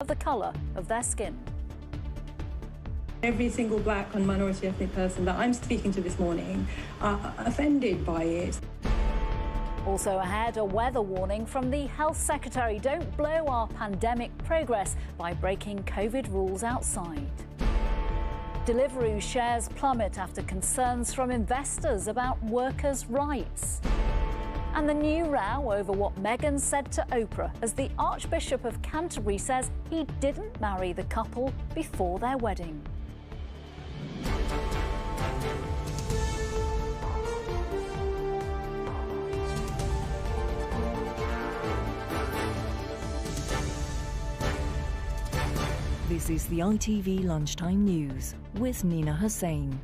of the colour of their skin. Every single black and minority ethnic person that I'm speaking to this morning are offended by it. Also ahead, a weather warning from the Health Secretary. Don't blow our pandemic progress by breaking COVID rules outside. Deliveroo shares plummet after concerns from investors about workers' rights. And the new row over what Meghan said to Oprah as the Archbishop of Canterbury says he didn't marry the couple before their wedding. This is the ITV Lunchtime News with Nina Hossain.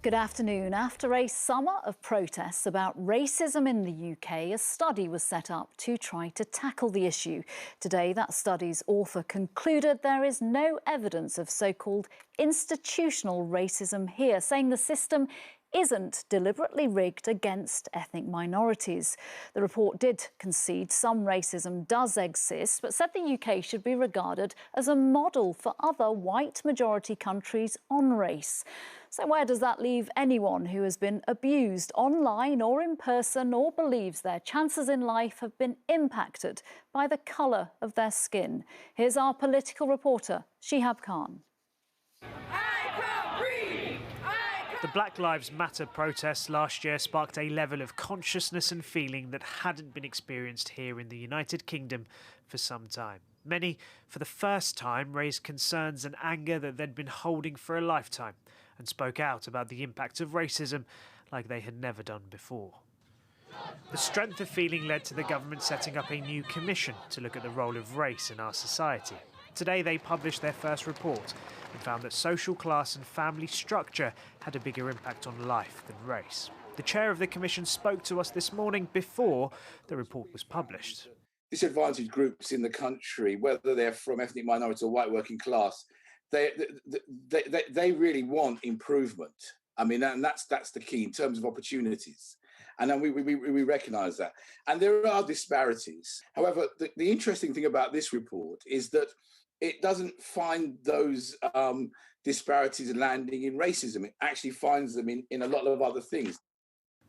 Good afternoon. After a summer of protests about racism in the UK, a study was set up to try to tackle the issue. Today, that study's author concluded there is no evidence of so-called institutional racism here, saying the system isn't deliberately rigged against ethnic minorities. The report did concede some racism does exist, but said the UK should be regarded as a model for other white majority countries on race. So where does that leave anyone who has been abused online or in person or believes their chances in life have been impacted by the colour of their skin? Here's our political reporter, Shihab Khan. The Black Lives Matter protests last year sparked a level of consciousness and feeling that hadn't been experienced here in the United Kingdom for some time. Many, for the first time, raised concerns and anger that they'd been holding for a lifetime and spoke out about the impact of racism like they had never done before. The strength of feeling led to the government setting up a new commission to look at the role of race in our society. Today they published their first report and found that social class and family structure had a bigger impact on life than race. The chair of the commission spoke to us this morning before the report was published. Disadvantaged groups in the country, whether they're from ethnic minority or white working class, they really want improvement. I mean, and that's the key in terms of opportunities. And then we recognise that. And there are disparities. However, the interesting thing about this report is that it doesn't find those disparities landing in racism. It actually finds them in a lot of other things.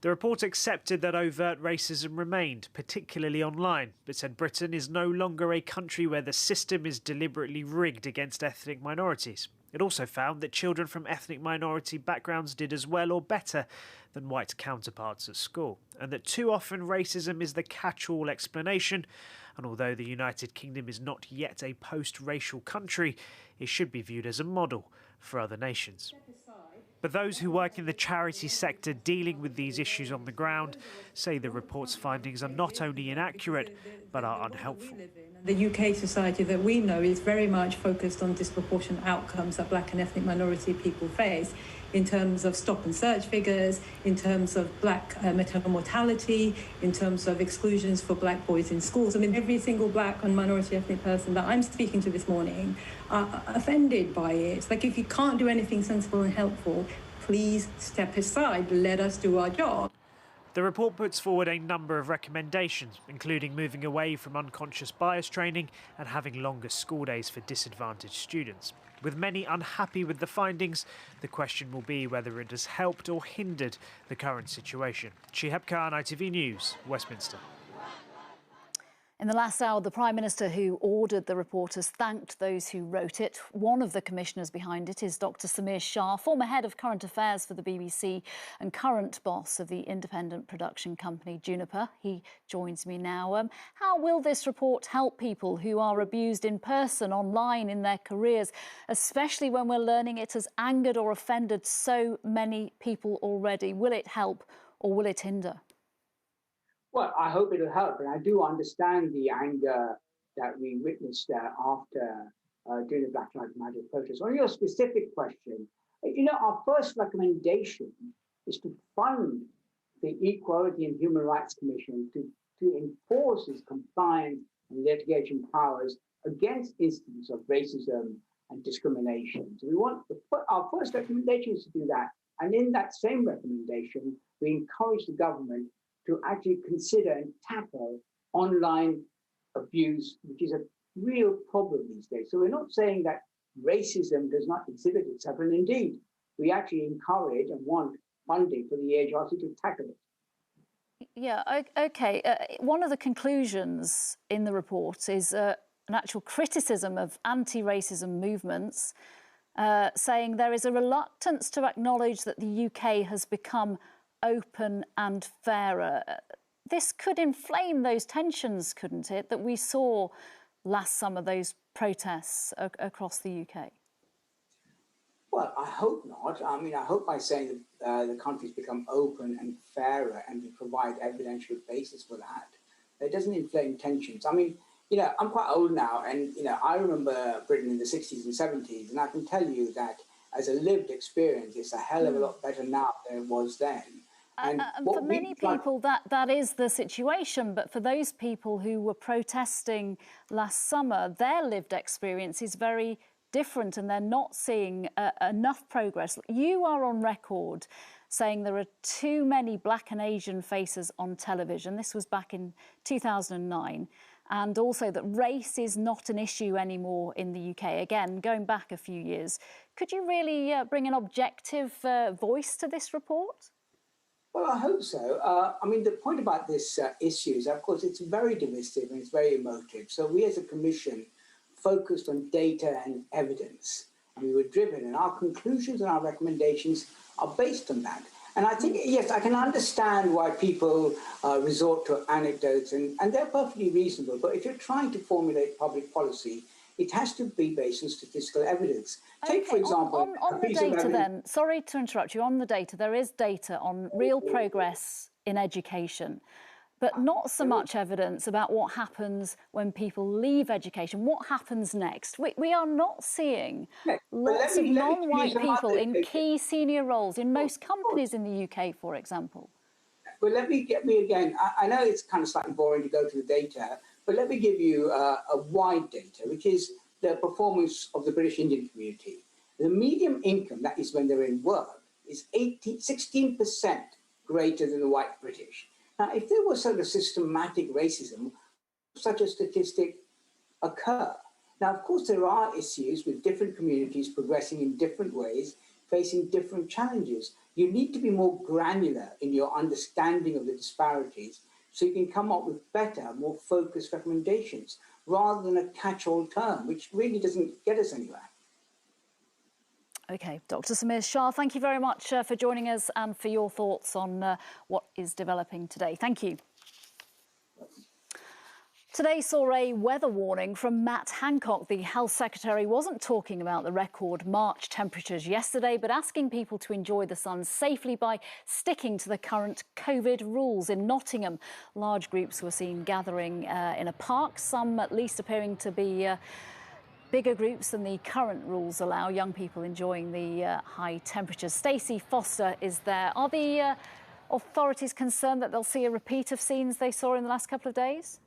The report accepted that overt racism remained, particularly online, but said Britain is no longer a country where the system is deliberately rigged against ethnic minorities. It also found that children from ethnic minority backgrounds did as well or better than white counterparts at school, and that too often racism is the catch-all explanation. And although the United Kingdom is not yet a post-racial country, it should be viewed as a model for other nations. But those who work in the charity sector dealing with these issues on the ground say the report's findings are not only inaccurate, but are unhelpful. The UK society that we know is very much focused on disproportionate outcomes that black and ethnic minority people face in terms of stop and search figures, in terms of black maternal mortality, in terms of exclusions for black boys in schools. I mean, every single black and minority ethnic person that I'm speaking to this morning are offended by it. It's like, if you can't do anything sensible and helpful, please step aside, let us do our job. The report puts forward a number of recommendations, including moving away from unconscious bias training and having longer school days for disadvantaged students. With many unhappy with the findings, the question will be whether it has helped or hindered the current situation. Shihab Khan, ITV News, Westminster. In the last hour, the Prime Minister who ordered the report has thanked those who wrote it. One of the commissioners behind it is Dr. Samir Shah, former head of current affairs for the BBC and current boss of the independent production company Juniper. He joins me now. How will this report help people who are abused in person, online, in their careers, especially when we're learning it has angered or offended so many people already? Will it help or will it hinder? Well, I hope it'll help, and I do understand the anger that we witnessed after during the Black Lives Matter protest. On your specific question, our first recommendation is to fund the Equality and Human Rights Commission to enforce its compliance and litigation powers against instances of racism and discrimination. So our first recommendation is to do that, and in that same recommendation, we encourage the government to actually consider and tackle online abuse, which is a real problem these days. So we're not saying that racism does not exhibit itself, and indeed, we actually encourage and want funding for the AHRC to tackle it. Yeah, OK. One of the conclusions in the report is an actual criticism of anti-racism movements, saying there is a reluctance to acknowledge that the UK has become open and fairer. This could inflame those tensions, couldn't it, that we saw last summer, those protests across the UK? Well, I hope not. I mean, I hope by saying that the country's become open and fairer and we provide evidential basis for that, it doesn't inflame tensions. I mean, you know, I'm quite old now, and, you know, I remember Britain in the 60s and 70s, and I can tell you that as a lived experience, it's a hell of a lot better now than it was then. And for many people, that is the situation. But for those people who were protesting last summer, their lived experience is very different, and they're not seeing enough progress. You are on record saying there are too many Black and Asian faces on television. This was back in 2009. And also that race is not an issue anymore in the UK. Again, going back a few years. Could you really bring an objective voice to this report? Well, I hope so. I mean, the point about this issue is, of course, it's very divisive and it's very emotive. So we as a commission focused on data and evidence. And we were driven, and our conclusions and our recommendations are based on that. And I think, yes, I can understand why people resort to anecdotes, and they're perfectly reasonable. But if you're trying to formulate public policy, it has to be based on statistical evidence. Take, for example, on the data then, sorry to interrupt you, on the data, there is data on real progress in education, but not so much evidence about what happens when people leave education. What happens next? We are not seeing lots of non-white people in key senior roles in most companies in the UK, for example. Well, let me again, I know it's kind of slightly boring to go to the data, but let me give you a wide data, which is the performance of the British Indian community. The median income, that is when they're in work, is 16% greater than the white British. Now, if there was sort of systematic racism, such a statistic occur? Now, of course, there are issues with different communities progressing in different ways, facing different challenges. You need to be more granular in your understanding of the disparities so you can come up with better, more focused recommendations, rather than a catch-all term, which really doesn't get us anywhere. OK, Dr. Samir Shah, thank you very much for joining us and for your thoughts on what is developing today. Thank you. Today saw a weather warning from Matt Hancock. The Health Secretary wasn't talking about the record March temperatures yesterday, but asking people to enjoy the sun safely by sticking to the current COVID rules. In Nottingham, large groups were seen gathering in a park, some at least appearing to be bigger groups than the current rules allow, young people enjoying the high temperatures. Stacey Foster is there. Are the authorities concerned that they'll see a repeat of scenes they saw in the last couple of days?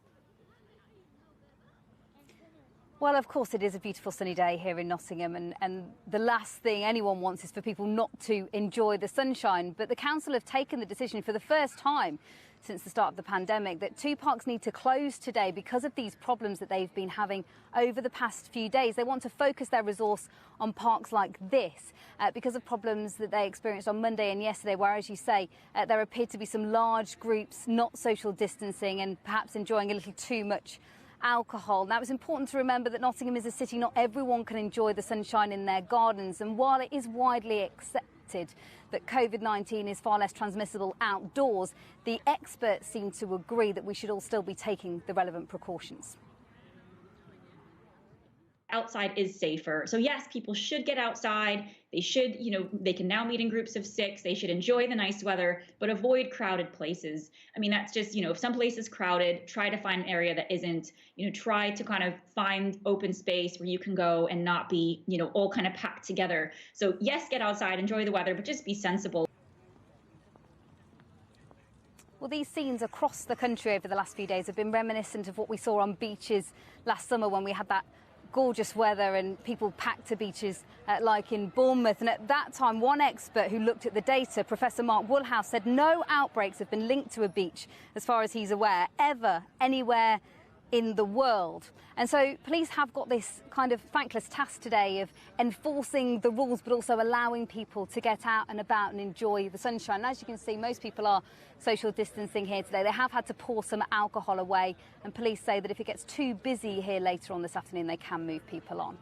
Well, of course, it is a beautiful sunny day here in Nottingham, and the last thing anyone wants is for people not to enjoy the sunshine. But the council have taken the decision for the first time since the start of the pandemic that two parks need to close today because of these problems that they've been having over the past few days. They want to focus their resource on parks like this because of problems that they experienced on Monday and yesterday, where, as you say, there appeared to be some large groups not social distancing and perhaps enjoying a little too much alcohol. Now, it's important to remember that Nottingham is a city not everyone can enjoy the sunshine in their gardens, and while it is widely accepted that COVID-19 is far less transmissible outdoors, the experts seem to agree that we should all still be taking the relevant precautions. Outside is safer. So yes, people should get outside. They should, they can now meet in groups of 6. They should enjoy the nice weather, but avoid crowded places. I mean, that's just, if some place is crowded, try to find an area that isn't, try to kind of find open space where you can go and not be, all kind of packed together. So yes, get outside, enjoy the weather, but just be sensible. Well, these scenes across the country over the last few days have been reminiscent of what we saw on beaches last summer when we had that gorgeous weather and people packed to beaches like in Bournemouth. And at that time, one expert who looked at the data, Professor Mark Woolhouse, said no outbreaks have been linked to a beach, as far as he's aware, ever anywhere in the world. And so police have got this kind of thankless task today of enforcing the rules, but also allowing people to get out and about and enjoy the sunshine. And as you can see, most people are social distancing here today. They have had to pour some alcohol away, and police say that if it gets too busy here later on this afternoon, they can move people on.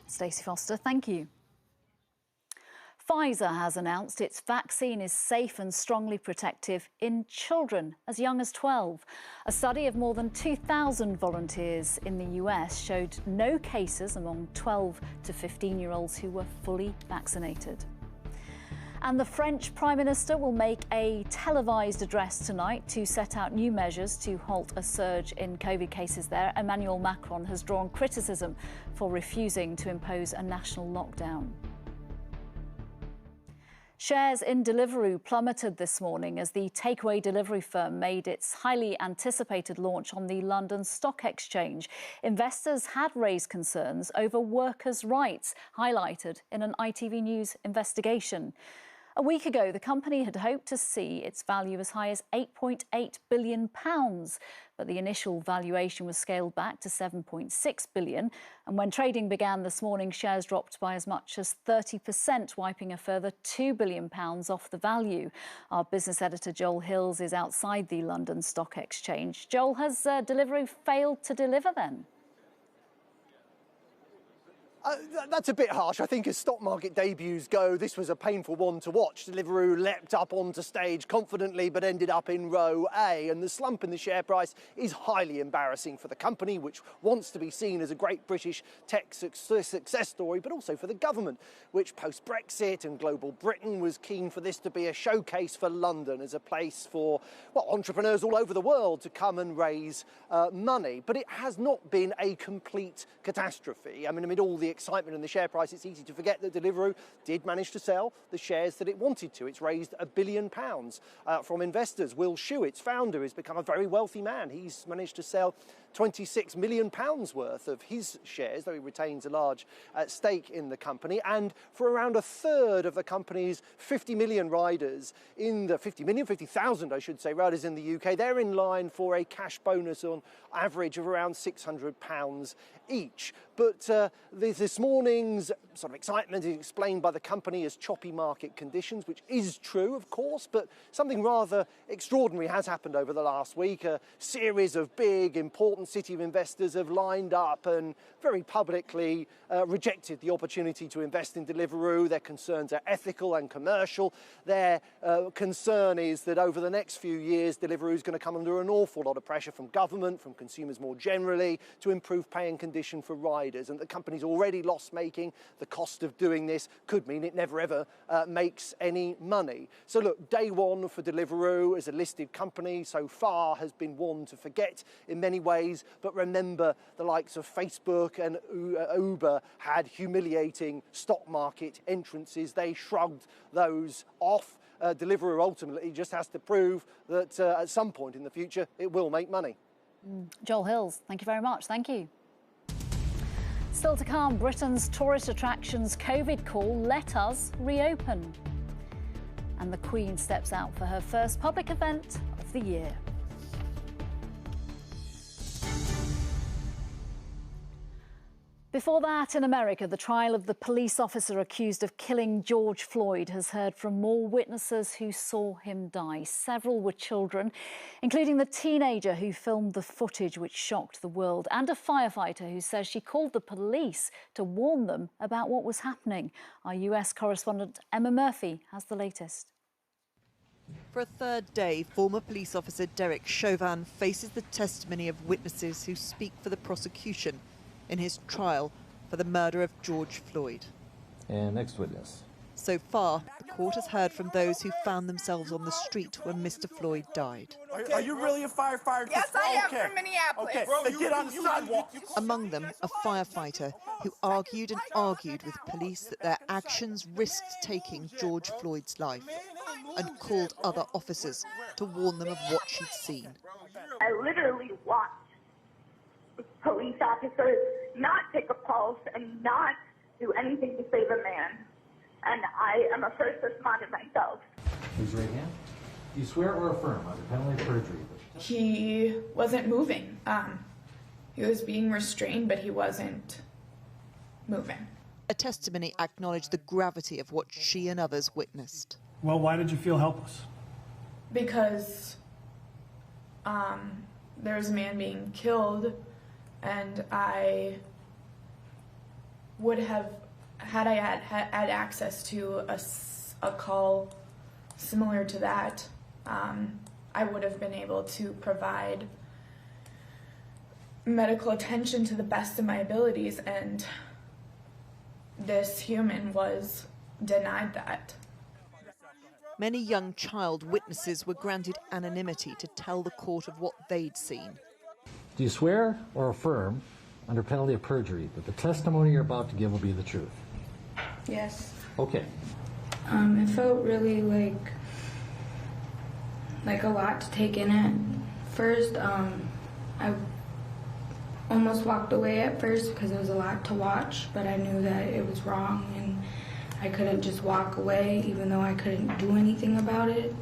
Stacey Foster, thank you. Pfizer has announced its vaccine is safe and strongly protective in children as young as 12. A study of more than 2,000 volunteers in the US showed no cases among 12 to 15-year-olds who were fully vaccinated. And the French Prime Minister will make a televised address tonight to set out new measures to halt a surge in COVID cases there. Emmanuel Macron has drawn criticism for refusing to impose a national lockdown. Shares in Deliveroo plummeted this morning as the takeaway delivery firm made its highly anticipated launch on the London Stock Exchange. Investors had raised concerns over workers' rights, highlighted in an ITV News investigation. A week ago, the company had hoped to see its value as high as £8.8 billion, but the initial valuation was scaled back to £7.6 billion. And when trading began this morning, shares dropped by as much as 30%, wiping a further £2 billion off the value. Our business editor, Joel Hills, is outside the London Stock Exchange. Joel, has Deliveroo failed to deliver then? That's a bit harsh. I think as stock market debuts go, this was a painful one to watch. Deliveroo leapt up onto stage confidently, but ended up in row A. And the slump in the share price is highly embarrassing for the company, which wants to be seen as a great British tech success story, but also for the government, which post-Brexit and global Britain was keen for this to be a showcase for London as a place for, well, entrepreneurs all over the world to come and raise money. But it has not been a complete catastrophe. I mean, amid all the excitement in the share price, it's easy to forget that Deliveroo did manage to sell the shares that it wanted to. It's raised £1 billion from investors. Will Shue, its founder, has become a very wealthy man. He's managed to sell £26 million worth of his shares, though he retains a large stake in the company. And for around a third of the company's 50 million riders in the 50,000, I should say, riders in the UK, they're in line for a cash bonus on average of around £600 each. But this morning's sort of excitement is explained by the company as choppy market conditions, which is true, of course, but something rather extraordinary has happened over the last week. A series of big, important city investors have lined up and very publicly rejected the opportunity to invest in Deliveroo. Their concerns are ethical and commercial. Their concern is that over the next few years, Deliveroo is going to come under an awful lot of pressure from government, from consumers more generally, to improve pay and condition for riders. And the company's already loss-making. The cost of doing this could mean it never ever makes any money. So look, day one for Deliveroo as a listed company so far has been one to forget in many ways, but remember the likes of Facebook and Uber had humiliating stock market entrances. They shrugged those off. Deliveroo ultimately just has to prove that at some point in the future it will make money. Joel Hills, thank you very much. Thank you. Still to come, Britain's tourist attractions COVID call, let us reopen. And the Queen steps out for her first public event of the year. Before that, in America, the trial of the police officer accused of killing George Floyd has heard from more witnesses who saw him die. Several were children, including the teenager who filmed the footage which shocked the world, and a firefighter who says she called the police to warn them about what was happening. Our US correspondent Emma Murphy has the latest. For a third day, former police officer Derek Chauvin faces the testimony of witnesses who speak for the prosecution in his trial for the murder of George Floyd. And next witness. So far, the court has heard from those who found themselves on the street when Mr. Floyd died. Are you really a firefighter? Yes, I am from Minneapolis. Okay, then get on the sidewalk. Among them, a firefighter who argued and argued with police that their actions risked taking George Floyd's life, and called other officers to warn them of what she'd seen. I literally watched police officers not take a pulse and not do anything to save a man. And I am a first responder myself. Raise your right hand. Do you swear or affirm under penalty of perjury? He wasn't moving. He was being restrained, but he wasn't moving. A testimony acknowledged the gravity of what she and others witnessed. Well, why did you feel helpless? Because there was a man being killed, and I would have, had I had access to a call similar to that, I would have been able to provide medical attention to the best of my abilities, and this human was denied that. Many young child witnesses were granted anonymity to tell the court of what they'd seen. Do you swear or affirm, under penalty of perjury, that the testimony you're about to give will be the truth? Yes. Okay. It felt really like a lot to take in at first. I almost walked away at first because it was a lot to watch, but I knew that it was wrong and I couldn't just walk away even though I couldn't do anything about it.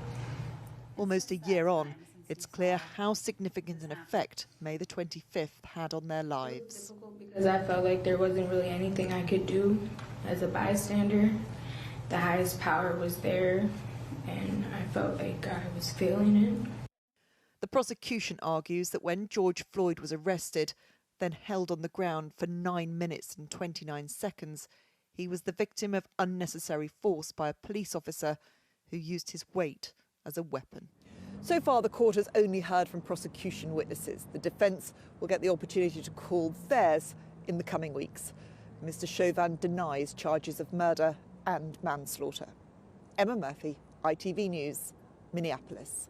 Almost a year on, it's clear how significant an effect May the 25th had on their lives. Because I felt like there wasn't really anything I could do as a bystander. The highest power was there and I felt like I was feeling it. The prosecution argues that when George Floyd was arrested, then held on the ground for 9 minutes and 29 seconds, he was the victim of unnecessary force by a police officer who used his weight as a weapon. So far, the court has only heard from prosecution witnesses. The defence will get the opportunity to call theirs in the coming weeks. Mr. Chauvin denies charges of murder and manslaughter. Emma Murphy, ITV News, Minneapolis.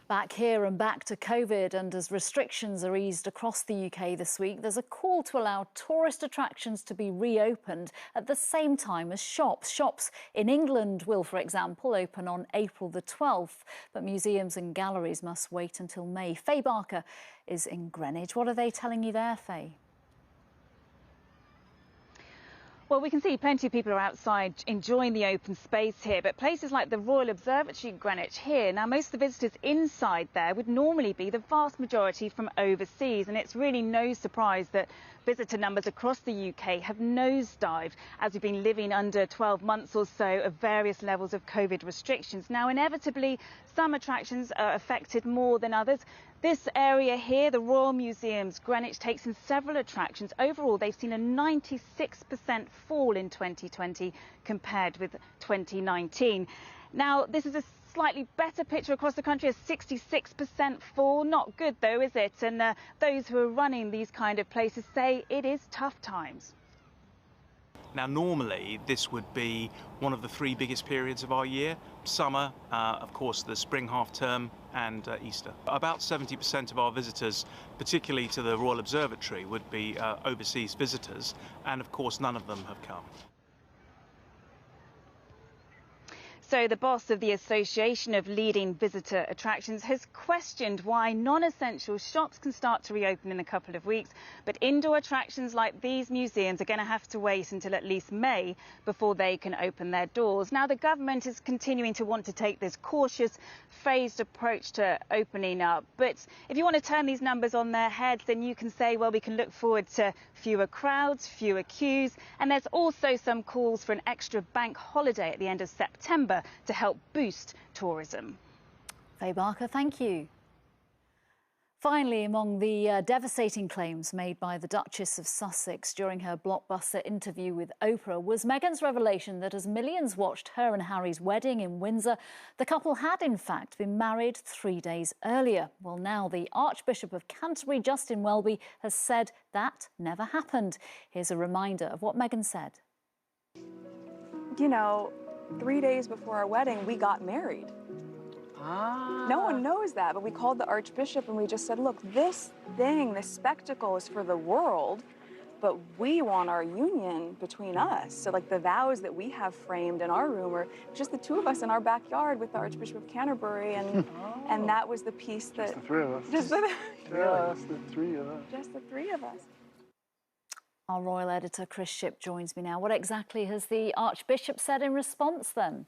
Back here and back to COVID, and as restrictions are eased across the UK this week, there's a call to allow tourist attractions to be reopened at the same time as shops. Shops in England will, for example, open on April the 12th, but museums and galleries must wait until May. Faye Barker is in Greenwich. What are they telling you there, Faye? Well, we can see plenty of people are outside enjoying the open space here, but places like the Royal Observatory in Greenwich here, now most of the visitors inside there would normally be the vast majority from overseas, and it's really no surprise that visitor numbers across the UK have nosedived as we've been living under 12 months or so of various levels of COVID restrictions. Now, inevitably, some attractions are affected more than others. This area here, the Royal Museums, Greenwich, takes in several attractions. Overall, they've seen a 96% fall in 2020 compared with 2019. Now, this is a slightly better picture across the country, a 66% fall. Not good, though, is it? And those who are running these kind of places say it is tough times. Now, normally, this would be one of the three biggest periods of our year. Summer, of course, the spring half-term and Easter. About 70% of our visitors, particularly to the Royal Observatory, would be overseas visitors, and of course, none of them have come. So the boss of the Association of Leading Visitor Attractions has questioned why non-essential shops can start to reopen in a couple of weeks, but indoor attractions like these museums are going to have to wait until at least May before they can open their doors. Now, the government is continuing to want to take this cautious, phased approach to opening up. But if you want to turn these numbers on their heads, then you can say, well, we can look forward to fewer crowds, fewer queues, and there's also some calls for an extra bank holiday at the end of September to help boost tourism. Faye Barker, thank you. Finally, among the devastating claims made by the Duchess of Sussex during her blockbuster interview with Oprah was Meghan's revelation that as millions watched her and Harry's wedding in Windsor, the couple had in fact been married 3 days earlier. Well, now the Archbishop of Canterbury, Justin Welby, has said that never happened. Here's a reminder of what Meghan said. You know, 3 days before our wedding, we got married. No one knows that, but we called the Archbishop and we just said, look, this thing, this spectacle is for the world, but we want our union between us. So like the vows that we have framed in our room are just the two of us in our backyard with the Archbishop of Canterbury, and and that was the piece that... Just the three of us. Just the three of us. Just the three of us. Our royal editor, Chris Shipp, joins me now. What exactly has the Archbishop said in response then?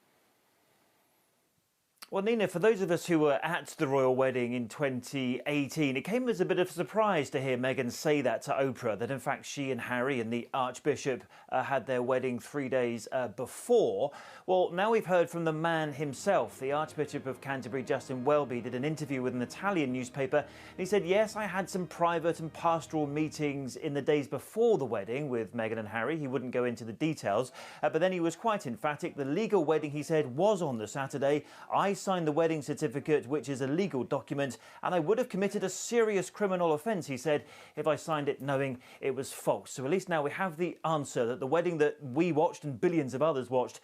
Well, Nina, for those of us who were at the royal wedding in 2018, it came as a bit of a surprise to hear Meghan say that to Oprah, that in fact she and Harry and the Archbishop had their wedding 3 days before. Well, now we've heard from the man himself. The Archbishop of Canterbury, Justin Welby, did an interview with an Italian newspaper. And he said, yes, I had some private and pastoral meetings in the days before the wedding with Meghan and Harry. He wouldn't go into the details, but then he was quite emphatic. The legal wedding, he said, was on the Saturday. I signed the wedding certificate, which is a legal document, and I would have committed a serious criminal offence, he said, if I signed it knowing it was false. So at least now we have the answer that the wedding that we watched and billions of others watched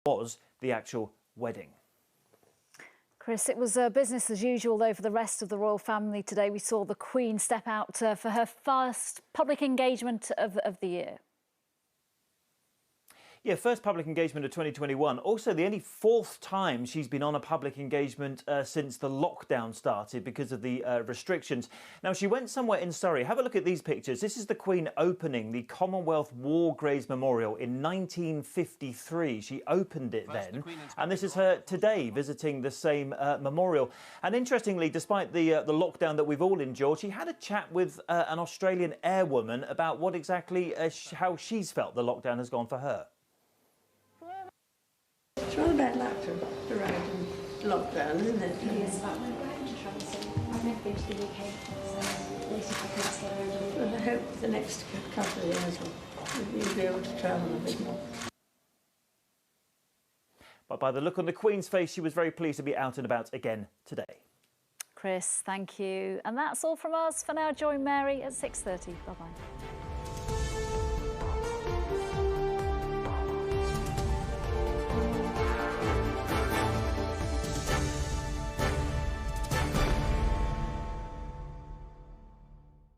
was the actual wedding. Chris, it was business as usual, though, for the rest of the royal family today. We saw the Queen step out for her first public engagement of the year. Yeah, first public engagement of 2021. Also, the only fourth time she's been on a public engagement since the lockdown started because of the restrictions. Now, she went somewhere in Surrey. Have a look at these pictures. This is the Queen opening the Commonwealth War Graves Memorial in 1953. She opened it then. And this is her today visiting the same memorial. And interestingly, despite the lockdown that we've all endured, she had a chat with an Australian airwoman about what exactly, how she's felt the lockdown has gone for her. It's rather bad luck to ride in lockdown, isn't it? Yes, but we're going to travel soon. I've never been to the UK, so at least if I can just get over. Well, I hope the next couple of years you'll be able to travel a bit more. But by the look on the Queen's face, she was very pleased to be out and about again today. Chris, thank you. And that's all from us for now. Join Mary at 6:30. Bye-bye.